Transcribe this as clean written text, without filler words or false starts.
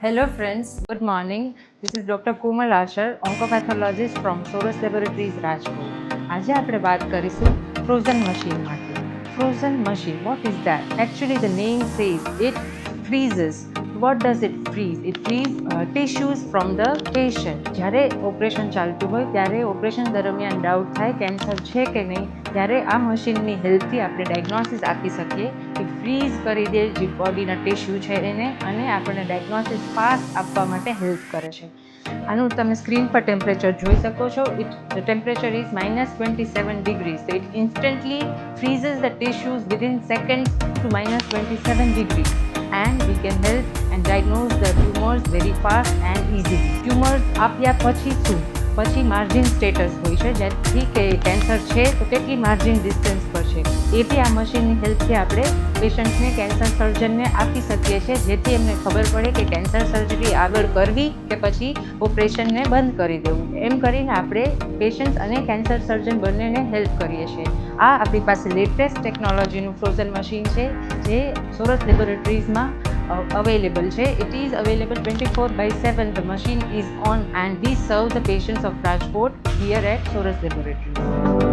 Hello friends, good morning. This is Dr. Komal Asher, oncopathologist from Soros Laboratories, Rajkot. આજે આપણે વાત કરીશું frozen machine માટે. Frozen machine, what is that? Actually the name says it freezes. What does it freeze? It freezes tissues from the patient. જ્યારે operation ચાલતું હોય ત્યારે operation દરમિયાન ડાઉટ થાય કેન્સર છે કે નહીં, ત્યારે આ મશીનની હેલ્પથી આપણે ડાયગ્નોસિસ આપી શકીએ કે ફ્રીઝ કરી દે જે બોડીના ટિશ્યુ છે એને, અને આપણને ડાયગ્નોસિસ ફાસ્ટ આપવા માટે હેલ્પ કરે છે. આનું તમે સ્ક્રીન પર ટેમ્પરેચર જોઈ શકો છો. The temperature is -27 degrees. So it instantly freezes the tissues within seconds to -27 degrees. And we can help and diagnose the tumors very fast and easily. Tumors આપ્યા પછી શું? પછી માર્જિન સ્ટેટસ હોય છે, જેથી કે કેન્સર છે તો કેટલી માર્જિન ડિસ્ટન્સ પર છે, એ બી આ મશીનની હેલ્પથી આપણે પેશન્ટને કેન્સર સર્જનને આપી શકીએ છીએ, જેથી એમને ખબર પડે કે કેન્સર સર્જરી આગળ કરવી કે પછી ઓપરેશનને બંધ કરી દેવું. એમ કરીને આપણે પેશન્ટ અને કેન્સર સર્જન બંનેને હેલ્પ કરીએ છીએ. આ આપણી પાસે લેટેસ્ટ ટેકનોલોજીનું ફ્રોઝન મશીન છે, જે સોરસ લેબોરેટરીઝમાં available છે. It is available 24/7. The machine is on and we serve the patients of Rajkot here at Soros Laboratories.